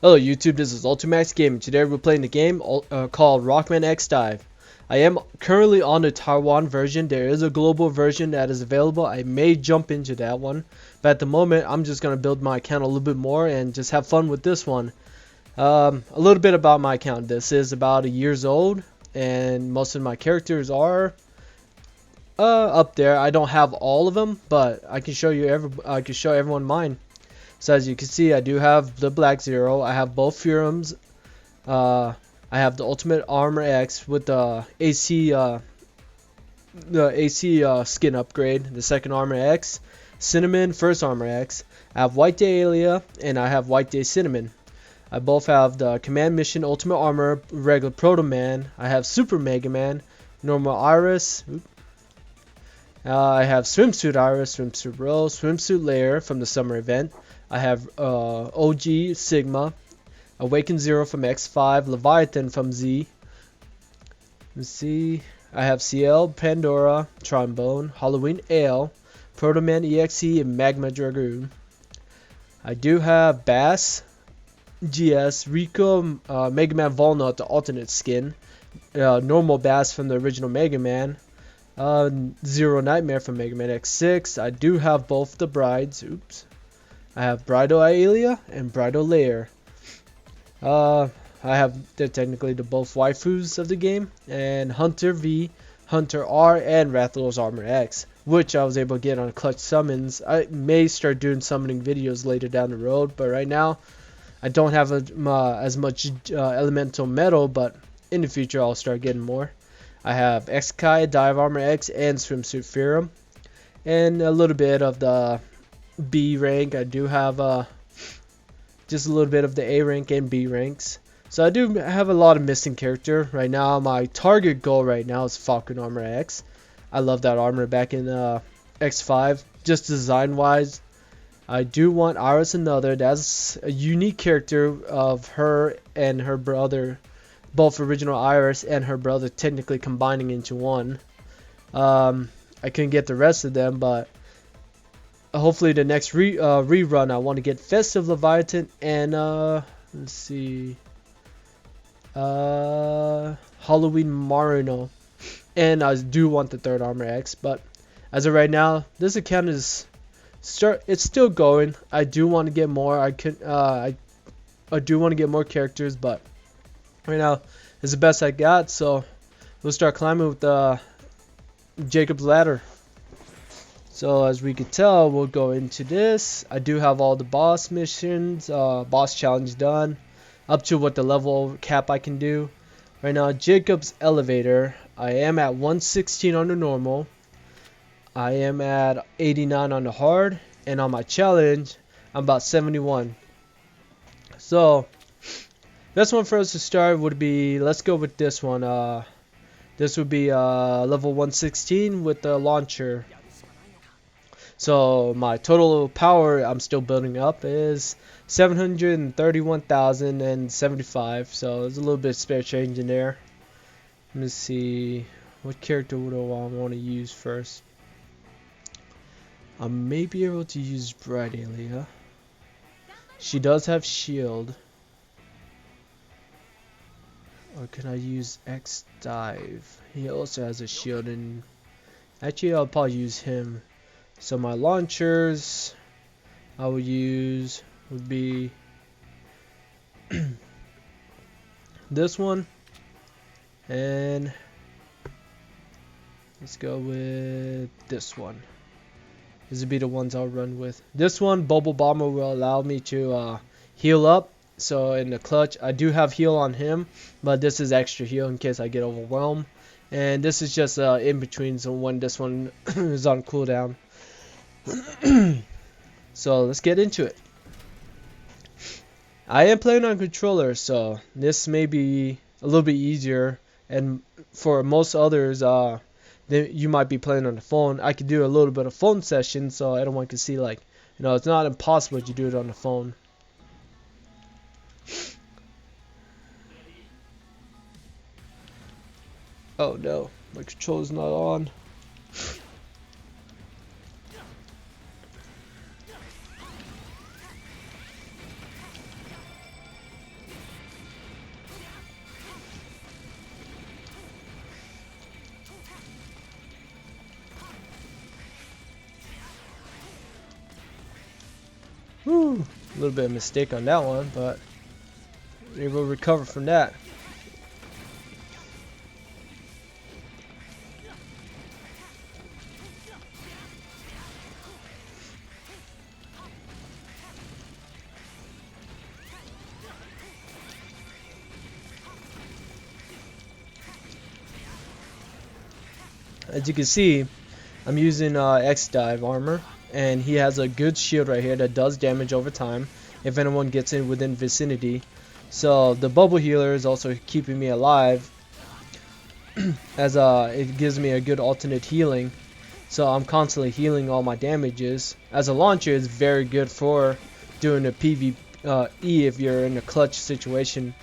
Hello YouTube, this is Ultimax Gaming. Today we're playing the game called Rockman X Dive. I am currently on the Taiwan version. There is a global version that is available. I may jump into that one. But at the moment, I'm just going to build my account a little bit more and just have fun with this one. A little bit about my account. This is about a years old. And most of my characters are up there. I don't have all of them, but I can show everyone mine. So as you can see, I do have the Black Zero. I have both Furums. I have the Ultimate Armor X with the AC skin upgrade. The second Armor X, Cinnamon first Armor X. I have White Day Alia and I have White Day Cinnamon. I both have the Command Mission Ultimate Armor regular Proto Man. I have Super Mega Man, normal Iris. I have Swimsuit Iris, Swimsuit Rose, Swimsuit Layer from the summer event. I have OG Sigma, Awaken Zero from X5, Leviathan from Z. Let's see. I have CL, Pandora, Trombone, Halloween Ale, Proto Man EXE, and Magma Dragoon. I do have Bass, GS, Rico, Mega Man Volnut, the alternate skin, normal Bass from the original Mega Man. Zero Nightmare from Mega Man X6. I do have both the brides. Oops. I have Bridal Aelia and Bridal Lair. They're technically the both waifus of the game. And Hunter V, Hunter R, and Rathalos Armor X, which I was able to get on clutch summons. I may start doing summoning videos later down the road, but right now I don't have as much elemental metal, but in the future I'll start getting more. I have X-Kai, Dive Armor X, and Swimsuit Furum. And a little bit of the B rank. I do have just a little bit of the A rank and B ranks. So I do have a lot of missing character. Right now, my target goal right now is Falcon Armor X. I love that armor back in X5. Just design-wise, I do want Iris Another. That's a unique character of her and her brother. Both original Iris and her brother technically combining into one. I couldn't get the rest of them, but hopefully the next rerun I want to get Festive Leviathan and let's see, Halloween Marino, and I do want the third Armor X. But as of right now, this account is it's still going. I do want to get more. I do want to get more characters, but right now is the best I got. So we'll start climbing with Jacob's Ladder. So as we could tell, we'll go into this. I do have all the boss missions, boss challenge done, up to what the level cap I can do. Right now, Jacob's Elevator, I am at 116 on the normal. I am at 89 on the hard, and on my challenge, I'm about 71. So this one for us to start would be, let's go with this one. This would be level 116 with the launcher. So my total power I'm still building up is 731,075. So there's a little bit of spare change in there. Let me see, what character would I want to use first? I may be able to use Bright Alia. She does have shield. Or can I use X Dive? He also has a shield, and actually I'll probably use him. So my launchers I would use would be this one, and let's go with this one. These would be the ones I'll run with. This one, Bubble Bomber, will allow me to heal up. So in the clutch, I do have heal on him, but this is extra heal in case I get overwhelmed. And this is just in between, so when this one is on cooldown. So let's get into it. I am playing on controller, so this may be a little bit easier, and for most others you might be playing on the phone. I could do a little bit of phone session, so everyone can see, like, you know, it's not impossible to do it on the phone. Oh no, my controller's not on. Whew, a little bit of mistake on that one, but we will recover from that. As you can see, I'm using X dive armor, and he has a good shield right here that does damage over time if anyone gets in within vicinity. So the bubble healer is also keeping me alive, as it gives me a good alternate healing. So I'm constantly healing all my damages. As a launcher, it's very good for doing a PvE if you're in a clutch situation.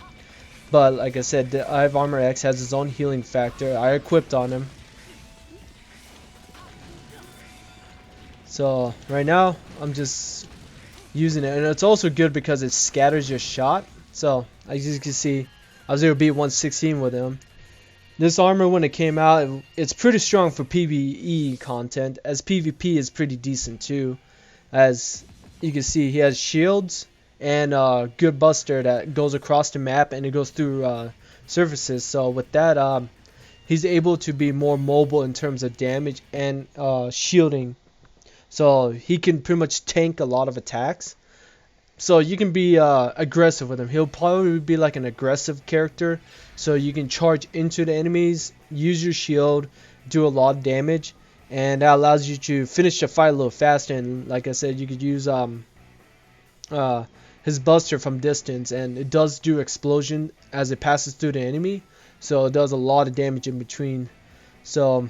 But like I said, the Hive Armor X has its own healing factor. I equipped on him. So right now I'm just using it, and it's also good because it scatters your shot. So as you can see, I was able to beat 116 with him. This armor, when it came out, it's pretty strong for PvE content, as PvP is pretty decent too. As you can see, he has shields and good buster that goes across the map, and it goes through surfaces. So with that, he's able to be more mobile in terms of damage and shielding. So he can pretty much tank a lot of attacks. So you can be aggressive with him. He'll probably be like an aggressive character. So you can charge into the enemies, use your shield, do a lot of damage, and that allows you to finish the fight a little faster. And like I said, you could use his buster from distance, and it does do explosion as it passes through the enemy. So it does a lot of damage in between. So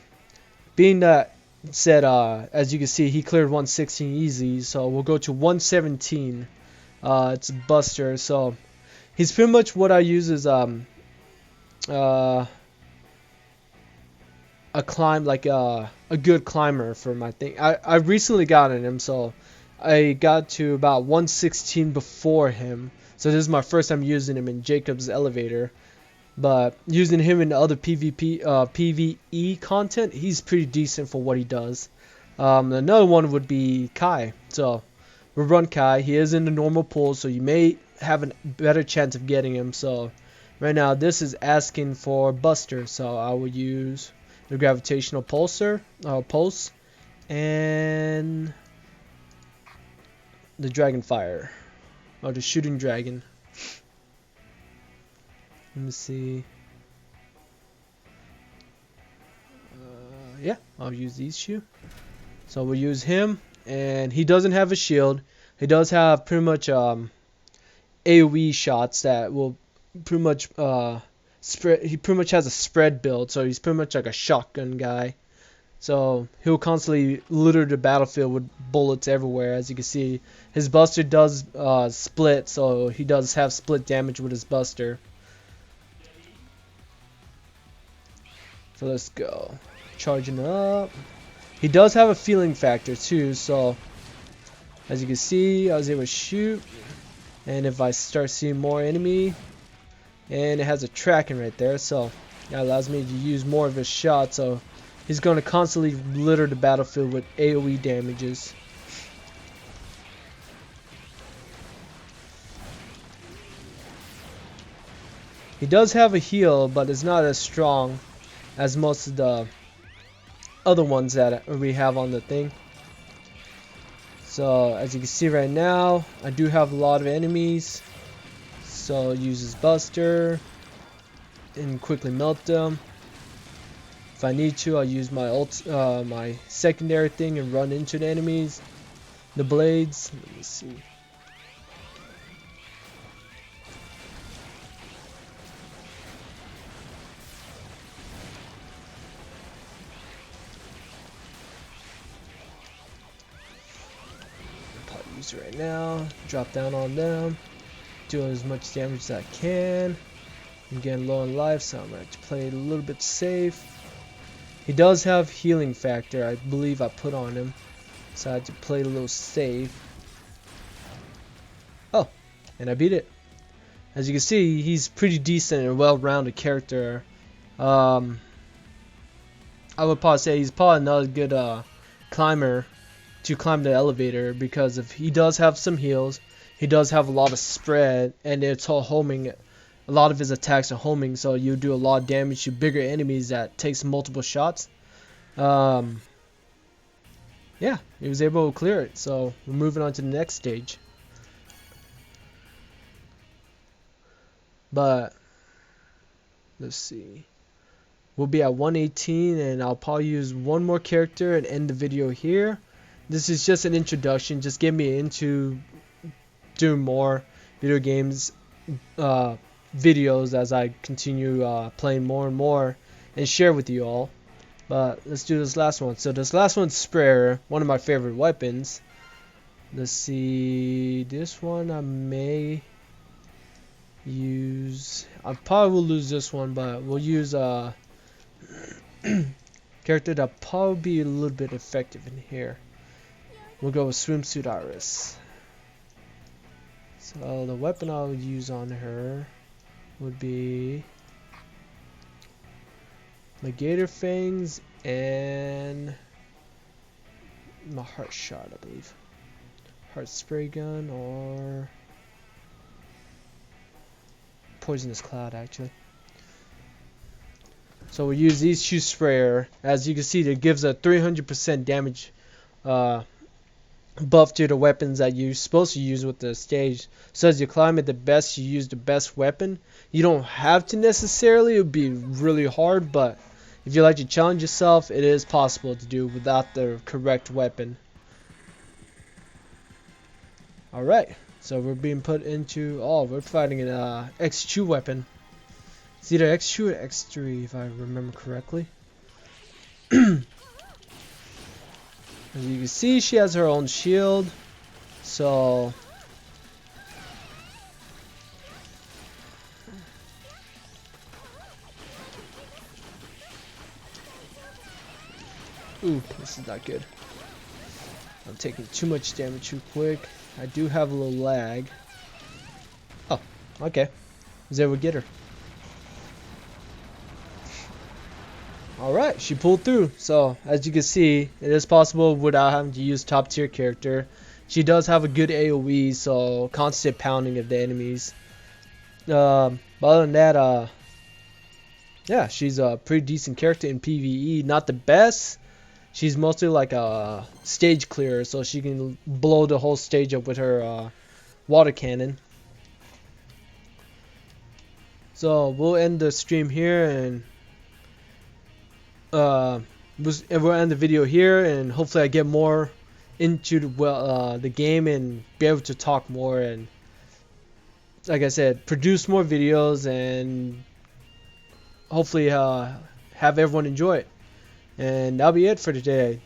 being that said, as you can see, he cleared 116 easy. So we'll go to 117. It's buster. So he's pretty much what I use as a climb, like a good climber for my thing. I recently got in him, so I got to about 116 before him. So this is my first time using him in Jacob's elevator. But using him in the other PvE content, he's pretty decent for what he does. Another one would be Kai. So we'll run Kai. He is in the normal pool, so you may have a better chance of getting him. So right now, this is asking for Buster. So I will use the Gravitational Pulse, and the Dragon Fire, or the Shooting Dragon. Let me see. Yeah, I'll use these two. So we'll use him, and he doesn't have a shield. He does have pretty much AoE shots that will pretty much spread. He pretty much has a spread build, so he's pretty much like a shotgun guy. So he'll constantly litter the battlefield with bullets everywhere. As you can see, his buster does split, so he does have split damage with his buster. So let's go. Charging up. He does have a feeling factor too, so as you can see, I was able to shoot. And if I start seeing more enemy, and it has a tracking right there, so that allows me to use more of his shot. So he's going to constantly litter the battlefield with AoE damages. He does have a heal, but it's not as strong as most of the other ones that we have on the thing. So as you can see right now, I do have a lot of enemies. So I'll use his buster and quickly melt them. If I need to, I'll use my my secondary thing and run into the enemies. The blades. Let me see. Use it right now. Drop down on them. Do as much damage as I can. I'm getting low on life, so I'm going to play it a little bit safe. He does have healing factor, I believe I put on him, so I had to play it a little safe. Oh, and I beat it. As you can see, he's pretty decent and well-rounded character. I would probably say he's probably not a good climber to climb the elevator, because if he does have some heals, he does have a lot of spread, and it's all homing. A lot of his attacks are homing, so you do a lot of damage to bigger enemies that takes multiple shots. Yeah, he was able to clear it, so we're moving on to the next stage. But let's see, we'll be at 118, and I'll probably use one more character and end the video here. This is just an introduction, just get me into doing more video games videos as I continue playing more and more and share with you all. But let's do this last one. So this last one's Sprayer, one of my favorite weapons. Let's see, this one I may use. I probably will lose this one, but we'll use a character that probably be a little bit effective in here. We'll go with Swimsuit Iris. So the weapon I'll use on her would be my Gator Fangs and my Heart Shot, I believe. Heart Spray Gun or Poisonous Cloud, actually. So we'll use these two sprayer. As you can see, it gives a 300% damage buff to the weapons that you're supposed to use with the stage. So as you climb it the best, you use the best weapon. You don't have to necessarily, it would be really hard, but if you like to challenge yourself, it is possible to do without the correct weapon. Alright, so we're being put into, we're fighting an X2 weapon. It's either X2 or X3 if I remember correctly. As you can see, she has her own shield, so ooh, this is not good. I'm taking too much damage too quick. I do have a little lag. Oh, okay. I was able to get her. Alright, she pulled through. So, as you can see, it is possible without having to use top tier character. She does have a good AoE, so constant pounding of the enemies. But other than that, yeah, she's a pretty decent character in PvE. Not the best. She's mostly like a stage clearer, so she can blow the whole stage up with her water cannon. So we'll end the stream here, and we'll end the video here, and hopefully I get more into the game and be able to talk more, and like I said, produce more videos, and hopefully have everyone enjoy it. And that'll be it for today.